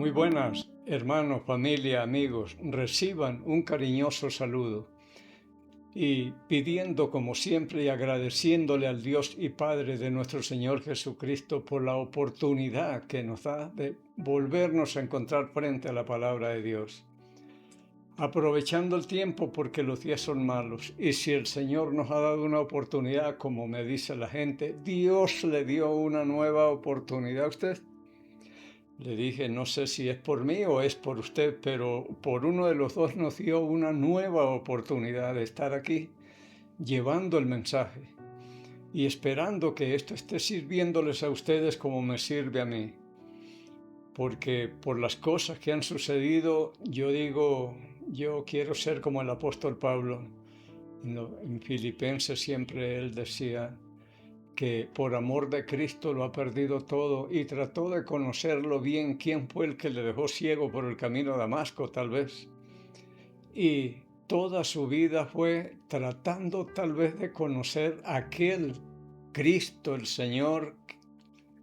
Muy buenas, hermanos, familia, amigos. Reciban un cariñoso saludo y pidiendo como siempre y agradeciéndole al Dios y Padre de nuestro Señor Jesucristo por la oportunidad que nos da de volvernos a encontrar frente a la palabra de Dios. Aprovechando el tiempo porque los días son malos y si el Señor nos ha dado una oportunidad, como me dice la gente, Dios le dio una nueva oportunidad a usted. Le dije, no sé si es por mí o es por usted, pero por uno de los dos nos dio una nueva oportunidad de estar aquí llevando el mensaje y esperando que esto esté sirviéndoles a ustedes como me sirve a mí. Porque por las cosas que han sucedido, yo digo, yo quiero ser como el apóstol Pablo. En Filipenses siempre él decía que por amor de Cristo lo ha perdido todo y trató de conocerlo bien, quién fue el que le dejó ciego por el camino a Damasco, tal vez. Y toda su vida fue tratando tal vez de conocer a aquel Cristo, el Señor,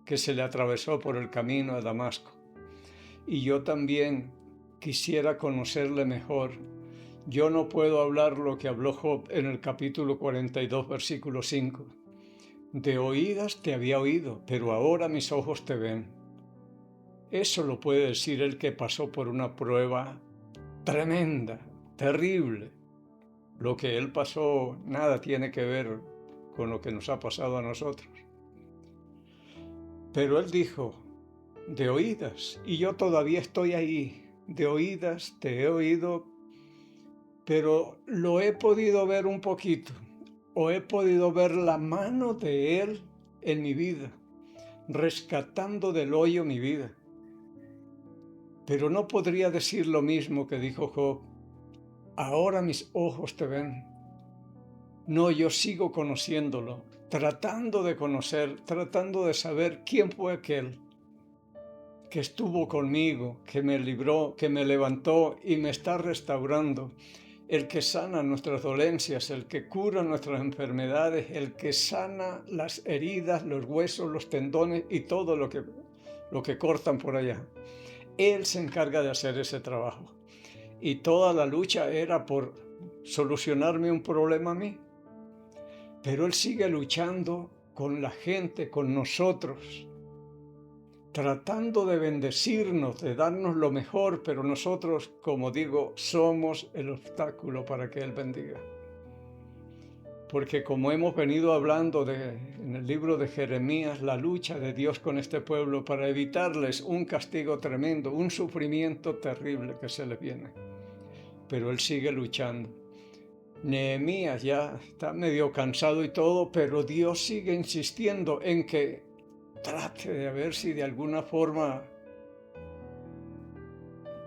que se le atravesó por el camino a Damasco. Y yo también quisiera conocerle mejor. Yo no puedo hablar lo que habló Job en el capítulo 42, versículo 5. De oídas te había oído, pero ahora mis ojos te ven. Eso lo puede decir el que pasó por una prueba tremenda, terrible. Lo que él pasó nada tiene que ver con lo que nos ha pasado a nosotros. Pero él dijo, de oídas, y yo todavía estoy ahí, de oídas te he oído, pero lo he podido ver un poquito, o he podido ver la mano de él en mi vida, rescatando del hoyo mi vida. Pero no podría decir lo mismo que dijo Job, ahora mis ojos te ven. No, yo sigo conociéndolo, tratando de conocer, tratando de saber quién fue aquel que estuvo conmigo, que me libró, que me levantó y me está restaurando. El que sana nuestras dolencias, el que cura nuestras enfermedades, el que sana las heridas, los huesos, los tendones y todo lo que cortan por allá. Él se encarga de hacer ese trabajo. Y toda la lucha era por solucionarme un problema a mí. Pero Él sigue luchando con la gente, con nosotros, tratando de bendecirnos, de darnos lo mejor, pero nosotros, como digo, somos el obstáculo para que Él bendiga. Porque como hemos venido hablando en el libro de Jeremías, la lucha de Dios con este pueblo para evitarles un castigo tremendo, un sufrimiento terrible que se les viene. Pero Él sigue luchando. Nehemías ya está medio cansado y todo, pero Dios sigue insistiendo en que trate de ver si de alguna forma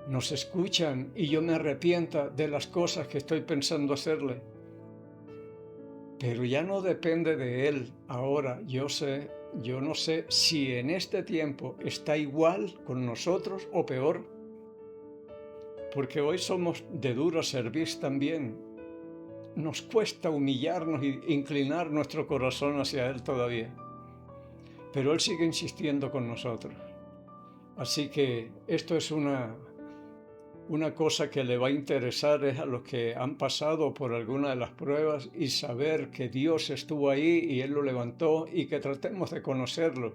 nos escuchan y yo me arrepienta de las cosas que estoy pensando hacerle. Pero ya no depende de Él ahora. Yo no sé si en este tiempo está igual con nosotros o peor. Porque hoy somos de duro servicio también. Nos cuesta humillarnos e inclinar nuestro corazón hacia Él todavía. Pero Él sigue insistiendo con nosotros. Así que esto es una cosa que le va a interesar es a los que han pasado por alguna de las pruebas y saber que Dios estuvo ahí y Él lo levantó y que tratemos de conocerlo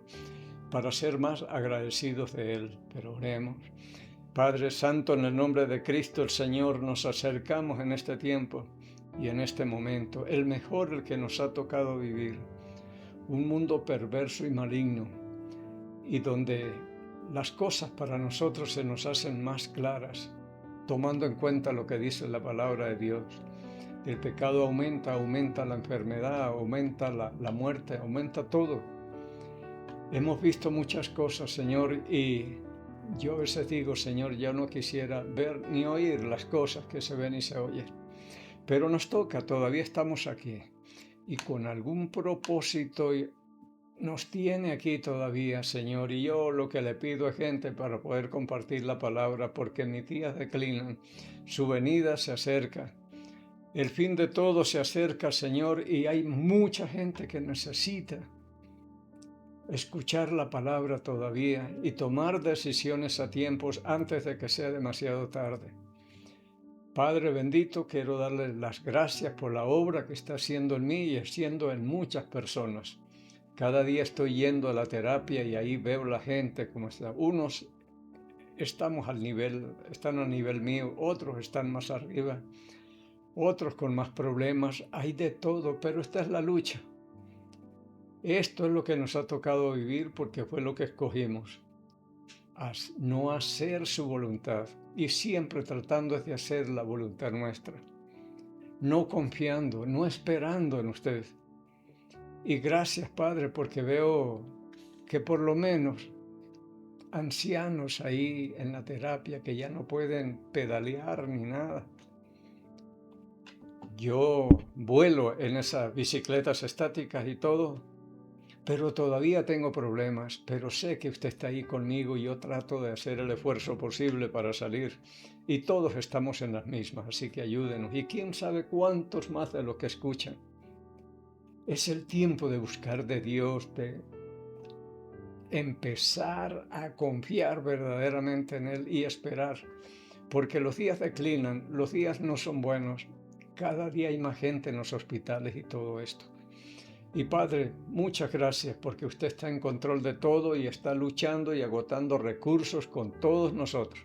para ser más agradecidos de Él. Pero oremos. Padre Santo, en el nombre de Cristo el Señor, nos acercamos en este tiempo y en este momento, el mejor el que nos ha tocado vivir, un mundo perverso y maligno y donde las cosas para nosotros se nos hacen más claras, tomando en cuenta lo que dice la palabra de Dios. El pecado aumenta la enfermedad, aumenta la muerte, aumenta todo. Hemos visto muchas cosas, Señor, y yo a veces digo, Señor, yo no quisiera ver ni oír las cosas que se ven y se oyen. Pero nos toca, todavía estamos aquí. Y con algún propósito nos tiene aquí todavía, Señor. Y yo lo que le pido a gente para poder compartir la palabra, porque mis días declinan, su venida se acerca. El fin de todo se acerca, Señor, y hay mucha gente que necesita escuchar la palabra todavía y tomar decisiones a tiempos antes de que sea demasiado tarde. Padre bendito, quiero darle las gracias por la obra que está haciendo en mí y haciendo en muchas personas. Cada día estoy yendo a la terapia y ahí veo la gente como está. Unos están al nivel mío, otros están más arriba, otros con más problemas. Hay de todo, pero esta es la lucha. Esto es lo que nos ha tocado vivir porque fue lo que escogimos. No hacer su voluntad y siempre tratando de hacer la voluntad nuestra. No confiando, no esperando en usted. Y gracias, Padre, porque veo que por lo menos ancianos ahí en la terapia que ya no pueden pedalear ni nada. Yo vuelo en esas bicicletas estáticas y todo, pero todavía tengo problemas, pero sé que usted está ahí conmigo y yo trato de hacer el esfuerzo posible para salir. Y todos estamos en las mismas, así que ayúdenos. Y quién sabe cuántos más de los que escuchan. Es el tiempo de buscar de Dios, de empezar a confiar verdaderamente en Él y esperar, porque los días declinan, los días no son buenos. Cada día hay más gente en los hospitales y todo esto. Y Padre, muchas gracias porque usted está en control de todo y está luchando y agotando recursos con todos nosotros.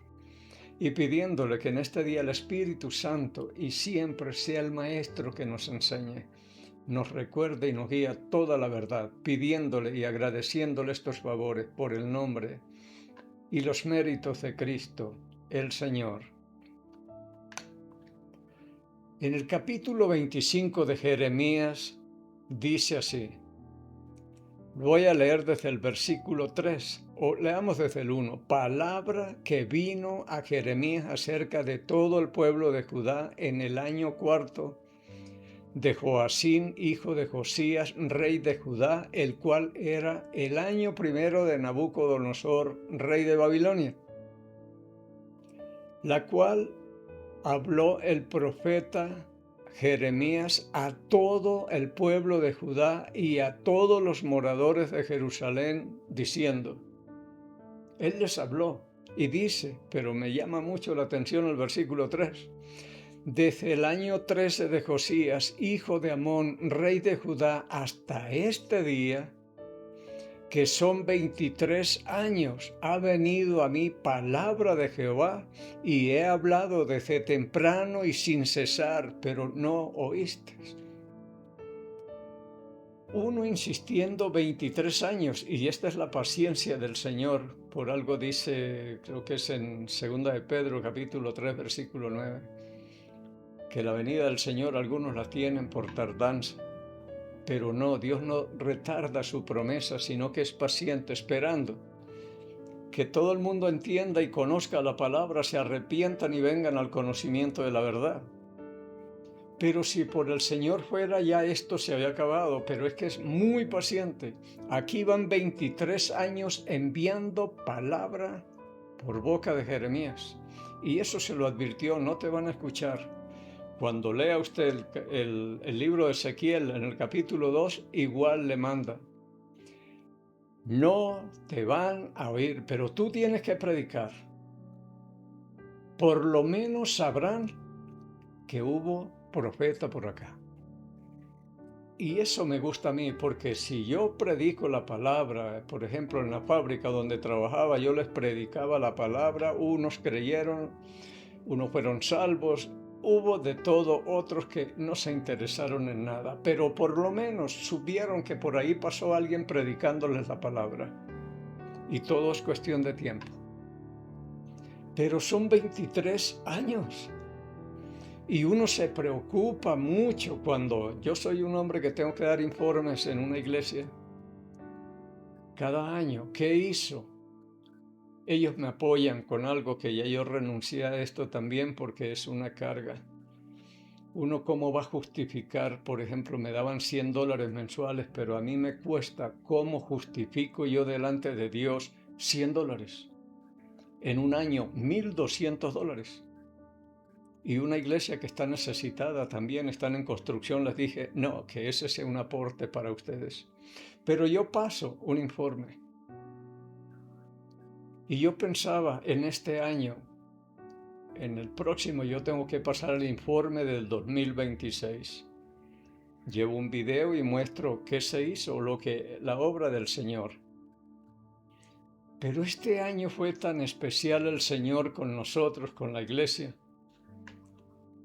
Y pidiéndole que en este día el Espíritu Santo y siempre sea el Maestro que nos enseñe, nos recuerde y nos guía toda la verdad, pidiéndole y agradeciéndole estos favores por el nombre y los méritos de Cristo, el Señor. En el capítulo 25 de Jeremías dice así. Voy a leer desde el versículo 3, o leamos desde el 1. Palabra que vino a Jeremías acerca de todo el pueblo de Judá en el año cuarto de Joacim, hijo de Josías, rey de Judá, el cual era el año primero de Nabucodonosor, rey de Babilonia, la cual habló el profeta Jeremías a todo el pueblo de Judá y a todos los moradores de Jerusalén, diciendo, Él les habló y dice, pero me llama mucho la atención el versículo 3, desde el año 13 de Josías, hijo de Amón, rey de Judá, hasta este día, que son 23 años, ha venido a mí palabra de Jehová, y he hablado desde temprano y sin cesar, pero no oísteis. Uno insistiendo 23 años, y esta es la paciencia del Señor. Por algo dice, creo que es en 2 de Pedro, capítulo 3, versículo 9, que la venida del Señor algunos la tienen por tardanza. Pero no, Dios no retarda su promesa, sino que es paciente, esperando que todo el mundo entienda y conozca la palabra, se arrepientan y vengan al conocimiento de la verdad. Pero si por el Señor fuera, ya esto se había acabado, pero es que es muy paciente. Aquí van 23 años enviando palabra por boca de Jeremías. Y eso se lo advirtió, no te van a escuchar. Cuando lea usted el libro de Ezequiel en el capítulo 2, igual le manda. No te van a oír, pero tú tienes que predicar. Por lo menos sabrán que hubo profeta por acá. Y eso me gusta a mí, porque si yo predico la palabra, por ejemplo, en la fábrica donde trabajaba, yo les predicaba la palabra, unos creyeron, unos fueron salvos, hubo de todo, otros que no se interesaron en nada, pero por lo menos supieron que por ahí pasó alguien predicándoles la palabra. Y todo es cuestión de tiempo. Pero son 23 años. Y uno se preocupa mucho cuando yo soy un hombre que tengo que dar informes en una iglesia. Cada año, ¿qué hizo? Ellos me apoyan con algo que ya yo renuncié a esto también porque es una carga. Uno cómo va a justificar, por ejemplo, me daban $100 mensuales, pero a mí me cuesta, ¿cómo justifico yo delante de Dios $100? En un año, $1,200. Y una iglesia que está necesitada también, están en construcción, les dije, no, que ese sea un aporte para ustedes. pero yo paso un informe. Y yo pensaba en este año, en el próximo yo tengo que pasar el informe del 2026. Llevo un video y muestro qué se hizo, la obra del Señor. Pero este año fue tan especial el Señor con nosotros, con la iglesia,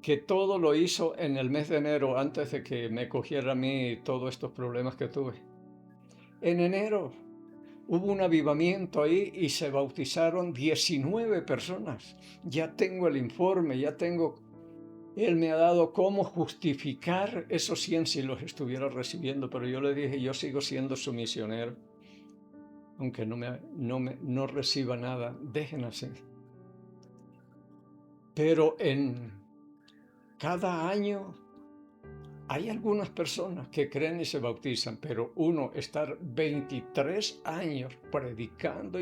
que todo lo hizo en el mes de enero, antes de que me cogiera a mí todos estos problemas que tuve. En enero hubo un avivamiento ahí y se bautizaron 19 personas. Ya tengo el informe, Él me ha dado cómo justificar esos 100 si los estuviera recibiendo, pero yo le dije, yo sigo siendo su misionero, aunque no reciba nada, dejen así. Pero en cada año hay algunas personas que creen y se bautizan, pero estar 23 años predicando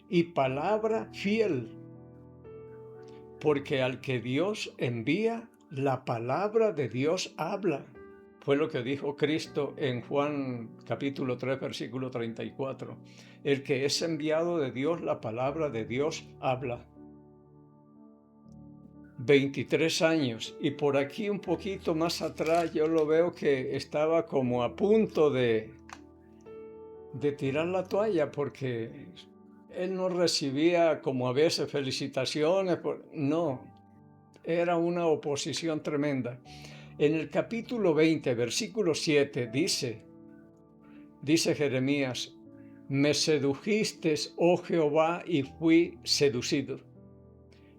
y palabra fiel, porque al que Dios envía, la palabra de Dios habla. Fue lo que dijo Cristo en Juan capítulo 3, versículo 34. El que es enviado de Dios, la palabra de Dios habla. 23 años, y por aquí un poquito más atrás yo lo veo que estaba como a punto de tirar la toalla, porque él no recibía como a veces felicitaciones, no, era una oposición tremenda. En el capítulo 20, versículo 7 dice Jeremías, me sedujiste, oh Jehová, y fui seducido.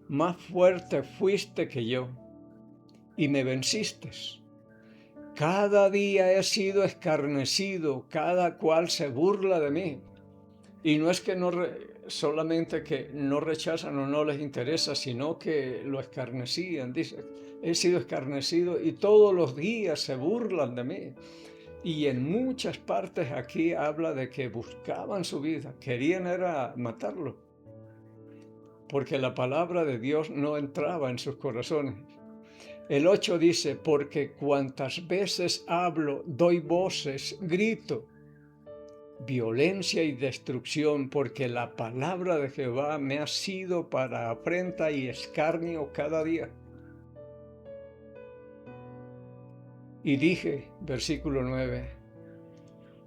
Más fuerte fuiste que yo, y me venciste. Cada día he sido escarnecido, cada cual se burla de mí. Y no es que solamente que no rechazan o no les interesa, sino que lo escarnecían. Dice, he sido escarnecido y todos los días se burlan de mí. Y en muchas partes aquí habla de que buscaban su vida, querían era matarlo, porque la palabra de Dios no entraba en sus corazones. El 8 dice, porque cuantas veces hablo, doy voces, grito, violencia y destrucción, porque la palabra de Jehová me ha sido para afrenta y escarnio cada día. Y dije, versículo 9,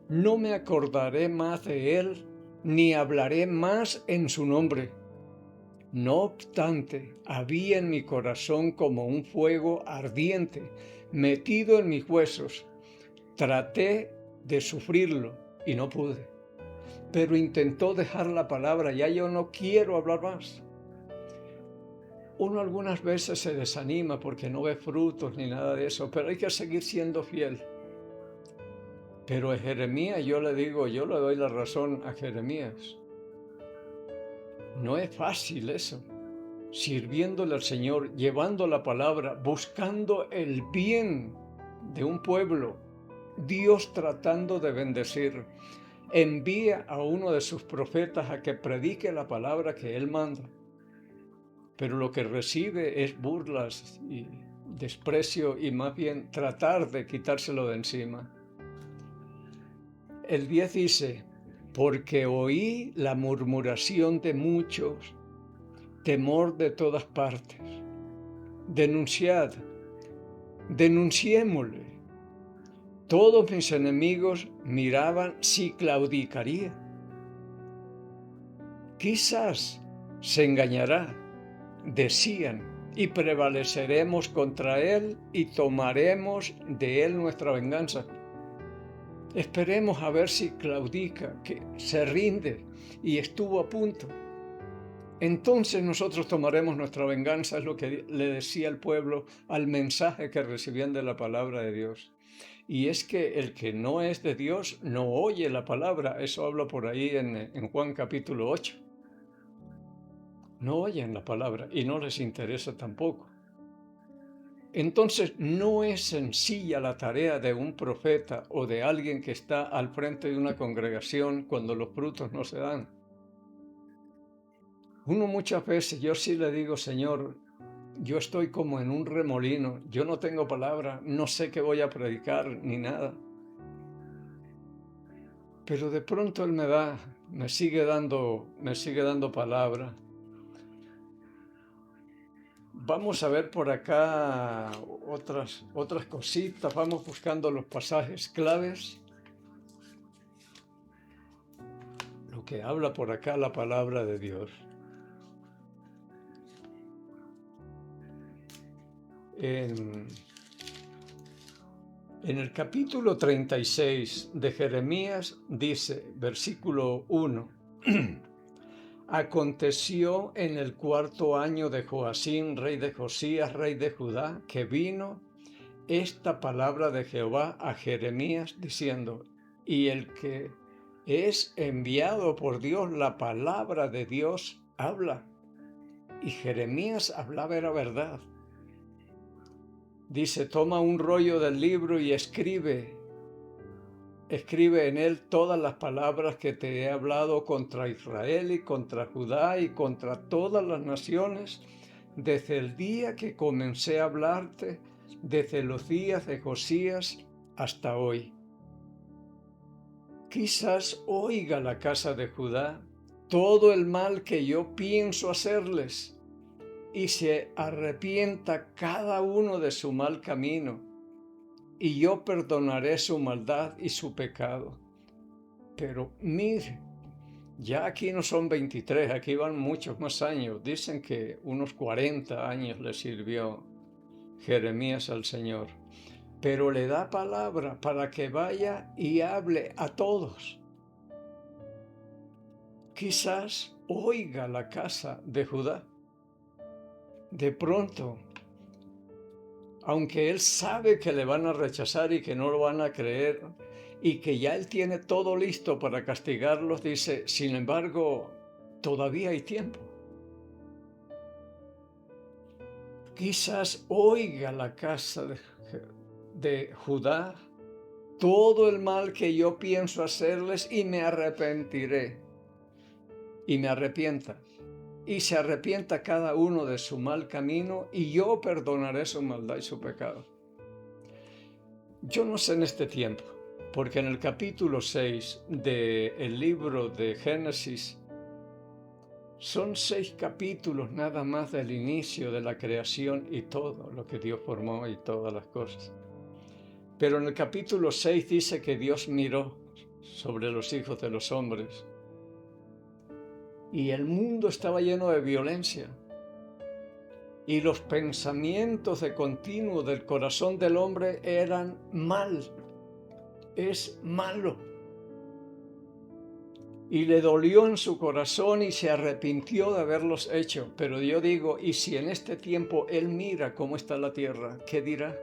no me acordaré más de él, ni hablaré más en su nombre. No obstante, había en mi corazón como un fuego ardiente, metido en mis huesos. Traté de sufrirlo y no pude. Pero intentó dejar la palabra, ya yo no quiero hablar más. Uno algunas veces se desanima porque no ve frutos ni nada de eso, pero hay que seguir siendo fiel. Pero a Jeremías yo le doy la razón a Jeremías. No es fácil eso, sirviéndole al Señor, llevando la palabra, buscando el bien de un pueblo, Dios tratando de bendecir. Envía a uno de sus profetas a que predique la palabra que él manda, pero lo que recibe es burlas y desprecio y más bien tratar de quitárselo de encima. El 10 dice, porque oí la murmuración de muchos, temor de todas partes. Denunciémosle. Todos mis enemigos miraban si claudicaría. Quizás se engañará, decían, y prevaleceremos contra él y tomaremos de él nuestra venganza. Esperemos a ver si claudica, que se rinde y estuvo a punto. Entonces nosotros tomaremos nuestra venganza, es lo que le decía el pueblo al mensaje que recibían de la palabra de Dios. Y es que el que no es de Dios no oye la palabra. Eso habla por ahí en Juan capítulo 8. No oyen la palabra y no les interesa tampoco. Entonces no es sencilla la tarea de un profeta o de alguien que está al frente de una congregación cuando los frutos no se dan. Uno muchas veces, yo sí le digo, Señor, yo estoy como en un remolino, yo no tengo palabra, no sé qué voy a predicar ni nada. pero de pronto Él me sigue dando palabra. Vamos a ver por acá otras cositas, vamos buscando los pasajes claves, lo que habla por acá la palabra de Dios. En el capítulo 36 de Jeremías dice, versículo 1, aconteció en el 4.º año de Joacim, rey de Josías, rey de Judá, que vino esta palabra de Jehová a Jeremías diciendo, y el que es enviado por Dios, la palabra de Dios habla. Y Jeremías hablaba era verdad. Dice, toma un rollo del libro y escribe en él todas las palabras que te he hablado contra Israel y contra Judá y contra todas las naciones, desde el día que comencé a hablarte, desde los días de Josías hasta hoy. Quizás oiga la casa de Judá todo el mal que yo pienso hacerles, y se arrepienta cada uno de su mal camino, y yo perdonaré su maldad y su pecado. Pero mire, ya aquí no son 23, aquí van muchos más años. Dicen que unos 40 años le sirvió Jeremías al Señor. Pero le da palabra para que vaya y hable a todos. Quizás oiga la casa de Judá. De pronto, aunque él sabe que le van a rechazar y que no lo van a creer y que ya él tiene todo listo para castigarlos, dice, sin embargo, todavía hay tiempo. Quizás oiga la casa de Judá todo el mal que yo pienso hacerles y me arrepentiré. Y me arrepienta. Y se arrepienta cada uno de su mal camino y yo perdonaré su maldad y su pecado. Yo no sé en este tiempo, porque en el capítulo 6 del libro de Génesis son 6 capítulos nada más del inicio de la creación y todo lo que Dios formó y todas las cosas. Pero en el capítulo 6 dice que Dios miró sobre los hijos de los hombres y el mundo estaba lleno de violencia y los pensamientos de continuo del corazón del hombre eran mal, es malo. Y le dolió en su corazón y se arrepintió de haberlos hecho. Pero yo digo, ¿y si en este tiempo él mira cómo está la tierra? ¿Qué dirá?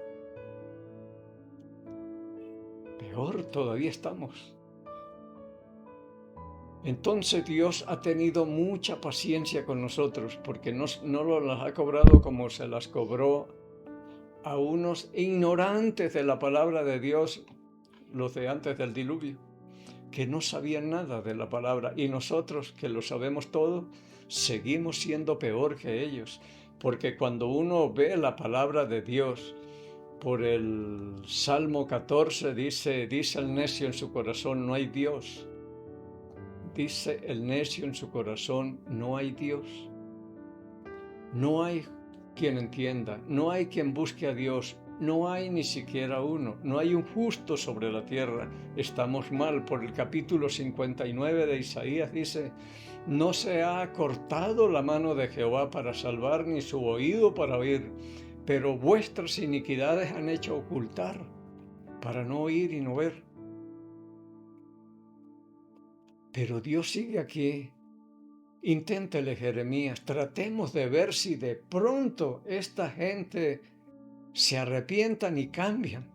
Peor todavía estamos. Entonces Dios ha tenido mucha paciencia con nosotros porque no las ha cobrado como se las cobró a unos ignorantes de la palabra de Dios, los de antes del diluvio, que no sabían nada de la palabra, y nosotros que lo sabemos todo, seguimos siendo peor que ellos, porque cuando uno ve la palabra de Dios, por el Salmo 14 dice el necio en su corazón, no hay Dios. Dice el necio en su corazón, no hay Dios. No hay quien entienda, no hay quien busque a Dios, no hay ni siquiera uno, no hay un justo sobre la tierra. Estamos mal. Por el capítulo 59 de Isaías dice, no se ha cortado la mano de Jehová para salvar, ni su oído para oír, pero vuestras iniquidades han hecho ocultar para no oír y no ver. Pero Dios sigue aquí. Inténtele, Jeremías, tratemos de ver si de pronto esta gente se arrepientan y cambian,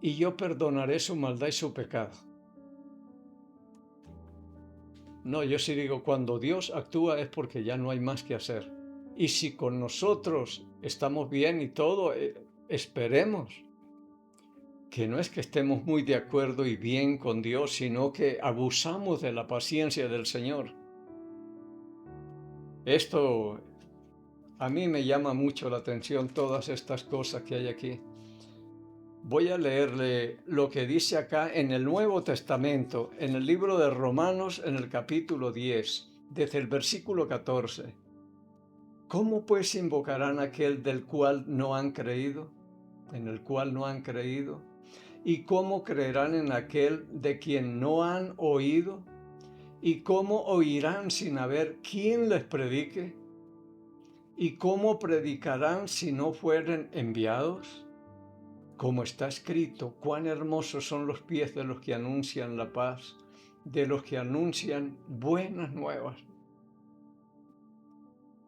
y yo perdonaré su maldad y su pecado. No, yo sí digo, cuando Dios actúa es porque ya no hay más que hacer. Y si con nosotros estamos bien y todo, esperemos que no es que estemos muy de acuerdo y bien con Dios, sino que abusamos de la paciencia del Señor. Esto a mí me llama mucho la atención, todas estas cosas que hay aquí. Voy a leerle lo que dice acá en el Nuevo Testamento, en el libro de Romanos, en el capítulo 10, desde el versículo 14. ¿Cómo pues invocarán aquel del cual no han creído? En el cual no han creído. ¿Y cómo creerán en aquel de quien no han oído? ¿Y cómo oirán sin haber quien les predique? ¿Y cómo predicarán si no fueren enviados? Como está escrito, cuán hermosos son los pies de los que anuncian la paz, de los que anuncian buenas nuevas.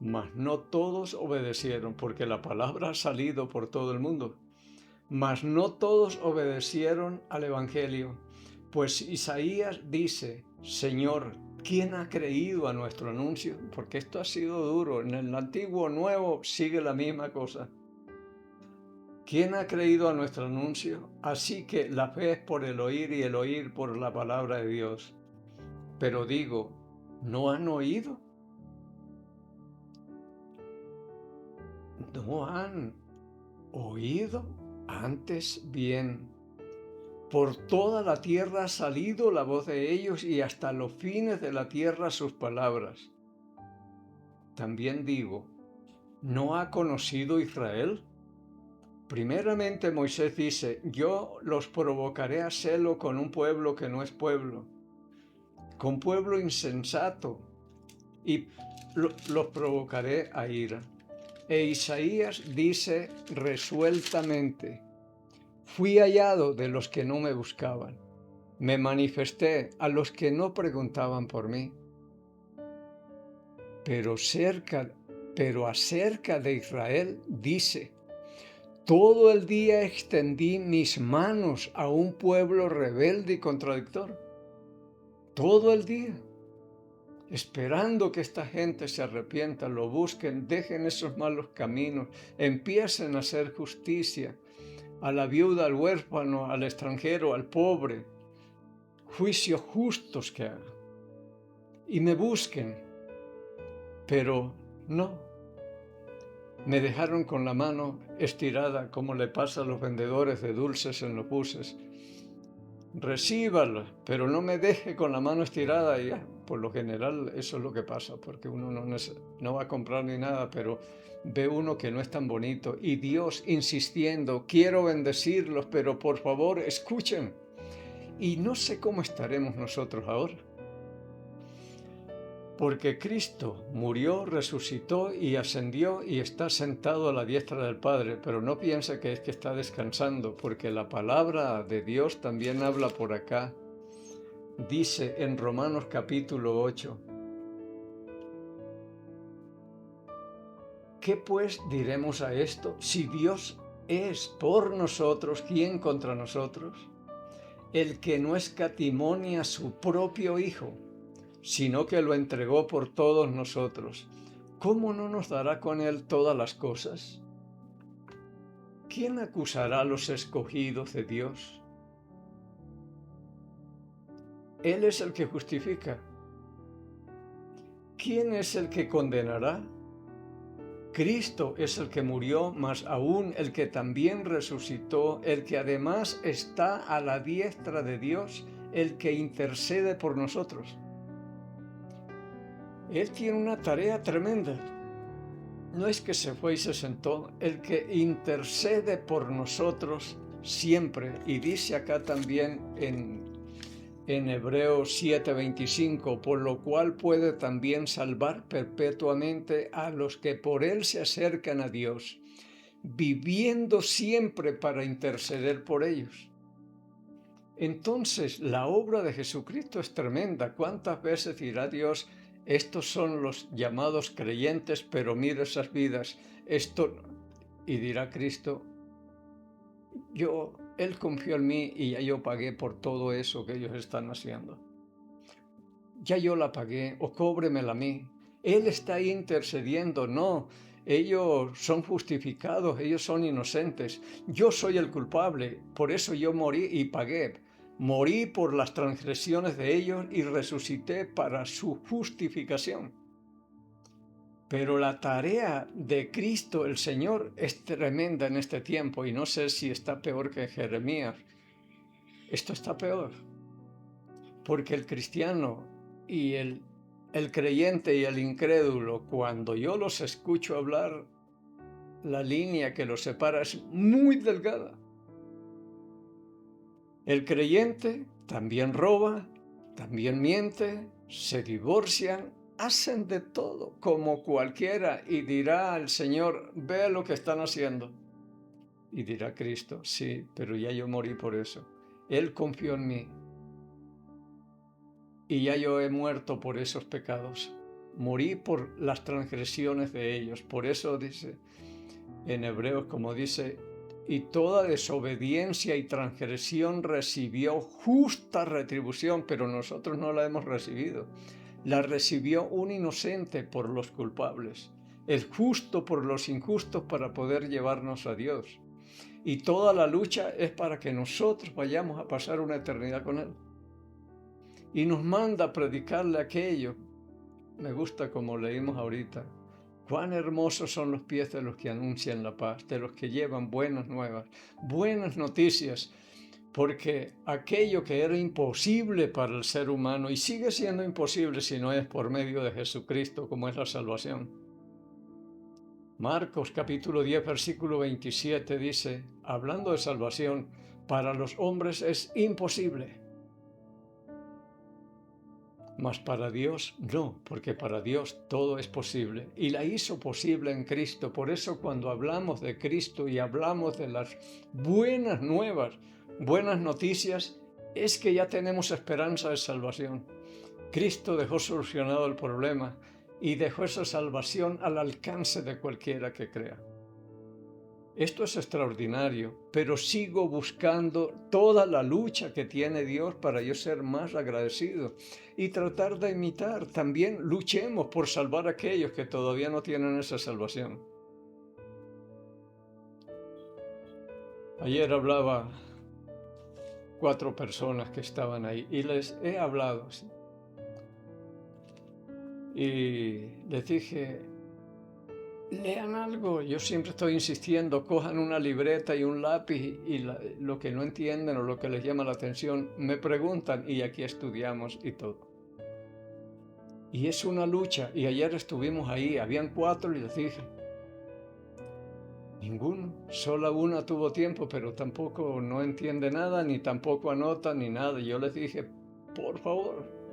Mas no todos obedecieron, porque la palabra ha salido por todo el mundo. Mas no todos obedecieron al Evangelio, pues Isaías dice, Señor, ¿quién ha creído a nuestro anuncio? Porque esto ha sido duro. En el Antiguo Nuevo sigue la misma cosa. ¿Quién ha creído a nuestro anuncio? Así que la fe es por el oír y el oír por la palabra de Dios. Pero digo, ¿no han oído? ¿No han oído? Antes bien, por toda la tierra ha salido la voz de ellos y hasta los fines de la tierra sus palabras. También digo, ¿no ha conocido Israel? Primeramente Moisés dice, yo los provocaré a celo con un pueblo que no es pueblo, con pueblo insensato, y los provocaré a ira. E Isaías dice resueltamente, fui hallado de los que no me buscaban, me manifesté a los que no preguntaban por mí. Pero acerca de Israel dice, todo el día extendí mis manos a un pueblo rebelde y contradictor. Todo el día, esperando que esta gente se arrepienta, lo busquen, dejen esos malos caminos, empiecen a hacer justicia a la viuda, al huérfano, al extranjero, al pobre, juicios justos que hagan, y me busquen, pero no. Me dejaron con la mano estirada, como le pasa a los vendedores de dulces en los buses. Recíbalo, pero no me deje con la mano estirada. Y por lo general eso es lo que pasa, porque uno no va a comprar ni nada, pero ve uno que no es tan bonito. Y Dios insistiendo, quiero bendecirlos, pero por favor escuchen. Y no sé cómo estaremos nosotros ahora. Porque Cristo murió, resucitó y ascendió y está sentado a la diestra del Padre, pero no piense que es que está descansando, porque la palabra de Dios también habla por acá. Dice en Romanos capítulo 8, ¿qué pues diremos a esto? Si Dios es por nosotros, ¿quién contra nosotros? El que no escatimó a su propio Hijo, sino que lo entregó por todos nosotros, ¿cómo no nos dará con él todas las cosas? ¿Quién acusará a los escogidos de Dios? Él es el que justifica. ¿Quién es el que condenará? Cristo es el que murió, mas aún el que también resucitó, el que además está a la diestra de Dios, el que intercede por nosotros. Él tiene una tarea tremenda. No es que se fue y se sentó, el que intercede por nosotros siempre. Y dice acá también en Hebreos 7:25, por lo cual puede también salvar perpetuamente a los que por él se acercan a Dios, viviendo siempre para interceder por ellos. Entonces, la obra de Jesucristo es tremenda. ¿Cuántas veces dirá Dios, estos son los llamados creyentes, pero mira esas vidas? Y dirá Cristo, Él confió en mí y ya yo pagué por todo eso que ellos están haciendo. Ya yo la pagué, o cóbremela a mí. Él está ahí intercediendo, no. Ellos son justificados, ellos son inocentes. Yo soy el culpable, por eso yo morí y pagué. Morí por las transgresiones de ellos y resucité para su justificación. Pero la tarea de Cristo, el Señor, es tremenda en este tiempo y no sé si está peor que Jeremías. Esto está peor, porque el cristiano y el creyente y el incrédulo, cuando yo los escucho hablar, la línea que los separa es muy delgada. El creyente también roba, también miente, se divorcian, hacen de todo como cualquiera y dirá al Señor, ve lo que están haciendo. Y dirá Cristo, sí, pero ya yo morí por eso. Él confió en mí y ya yo he muerto por esos pecados. Morí por las transgresiones de ellos. Por eso dice en Hebreos, como dice, y toda desobediencia y transgresión recibió justa retribución, pero nosotros no la hemos recibido. La recibió un inocente por los culpables, el justo por los injustos para poder llevarnos a Dios. Y toda la lucha es para que nosotros vayamos a pasar una eternidad con Él. Y nos manda a predicarle aquello. Me gusta como leímos ahorita. Cuán hermosos son los pies de los que anuncian la paz, de los que llevan buenas nuevas, buenas noticias, porque aquello que era imposible para el ser humano y sigue siendo imposible si no es por medio de Jesucristo, como es la salvación. Marcos capítulo 10, versículo 27 dice, hablando de salvación, para los hombres es imposible. Mas para Dios no, porque para Dios todo es posible y la hizo posible en Cristo. Por eso cuando hablamos de Cristo y hablamos de las buenas nuevas, buenas noticias, es que ya tenemos esperanza de salvación. Cristo dejó solucionado el problema y dejó esa salvación al alcance de cualquiera que crea. Esto es extraordinario, pero sigo buscando toda la lucha que tiene Dios para yo ser más agradecido y tratar de imitar. También luchemos por salvar a aquellos que todavía no tienen esa salvación. Ayer hablaba 4 personas que estaban ahí y les he hablado. ¿Sí? Y les dije, lean algo. Yo siempre estoy insistiendo, cojan una libreta y un lápiz y lo que no entienden o lo que les llama la atención, me preguntan y aquí estudiamos y todo. Y es una lucha. Y ayer estuvimos ahí, habían 4 y les dije, ninguno, solo una tuvo tiempo, pero tampoco no entiende nada, ni tampoco anota, ni nada. Y yo les dije, por favor,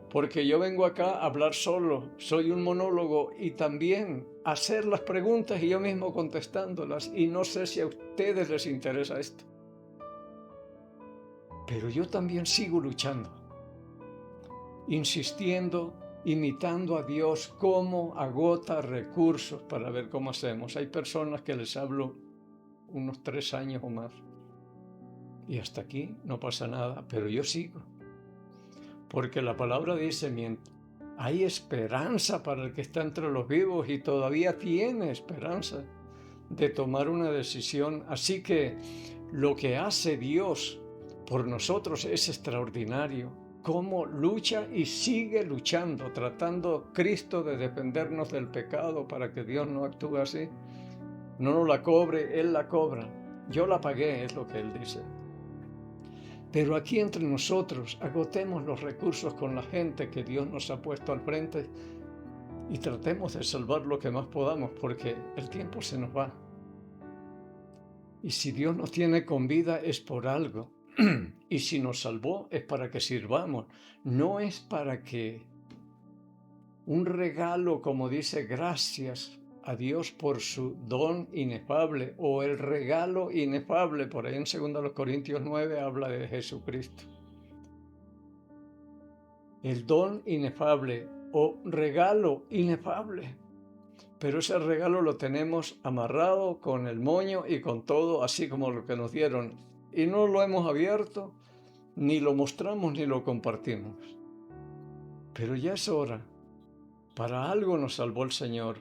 porque yo vengo acá a hablar solo, soy un monólogo y también hacer las preguntas y yo mismo contestándolas y no sé si a ustedes les interesa esto. Pero yo también sigo luchando, insistiendo, imitando a Dios cómo agota recursos para ver cómo hacemos. Hay personas que les hablo unos 3 años o más y hasta aquí no pasa nada, pero yo sigo. Porque la palabra dice, hay esperanza para el que está entre los vivos y todavía tiene esperanza de tomar una decisión. Así que lo que hace Dios por nosotros es extraordinario. Cómo lucha y sigue luchando, tratando Cristo de defendernos del pecado para que Dios no actúe así. No nos la cobre, Él la cobra. Yo la pagué, es lo que Él dice. Pero aquí entre nosotros agotemos los recursos con la gente que Dios nos ha puesto al frente y tratemos de salvar lo que más podamos porque el tiempo se nos va. Y si Dios nos tiene con vida es por algo. Y si nos salvó es para que sirvamos. No es para que un regalo, como dice, gracias a Dios por su don inefable o el regalo inefable. Por ahí en 2 Corintios 9 habla de Jesucristo. El don inefable o regalo inefable. Pero ese regalo lo tenemos amarrado con el moño y con todo, así como lo que nos dieron. Y no lo hemos abierto, ni lo mostramos, ni lo compartimos. Pero ya es hora. Para algo nos salvó el Señor.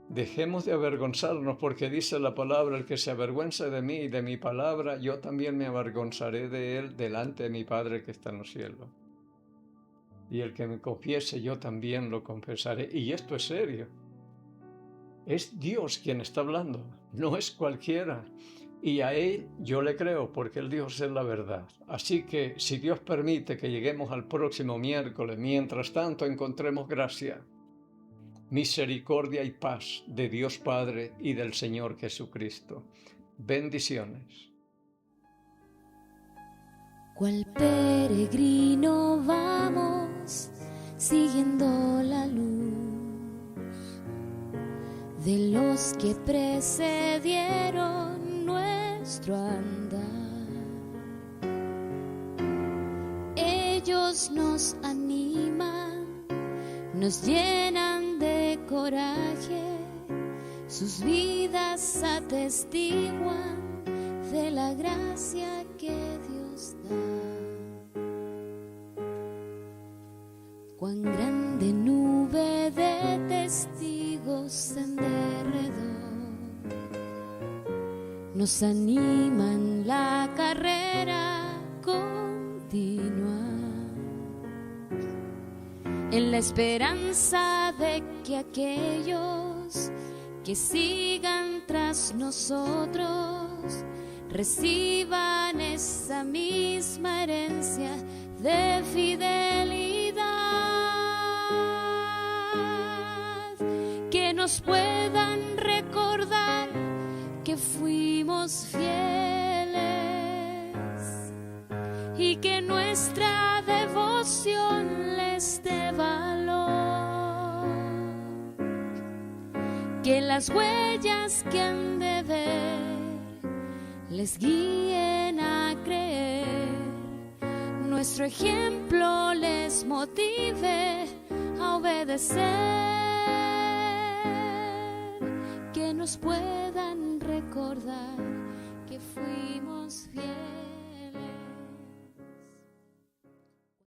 Dejemos de avergonzarnos porque dice la palabra, el que se avergüenza de mí y de mi palabra, yo también me avergonzaré de él delante de mi Padre que está en los cielos. y el que me confiese yo también lo confesaré. Y esto es serio. Es Dios quien está hablando, no es cualquiera. Y a Él yo le creo porque el Dios es la verdad. Así que si Dios permite que lleguemos al próximo miércoles, mientras tanto encontremos gracia, misericordia y paz de Dios Padre y del Señor Jesucristo. Bendiciones. Cual peregrino vamos siguiendo la luz de los que precedieron nuestro andar. Ellos nos animan, nos llenan de coraje, sus vidas atestiguan de la gracia que Dios da. Cuán grande nube de testigos en derredor nos animan la carrera continua, en la esperanza de que aquellos que sigan tras nosotros reciban esa misma herencia de fidelidad, que nos puedan recordar que fuimos fieles y que nuestra devoción les dé valor, que las huellas que han de ver les guíen a creer, nuestro ejemplo les motive a obedecer, que nos puedan recordar que fuimos fieles.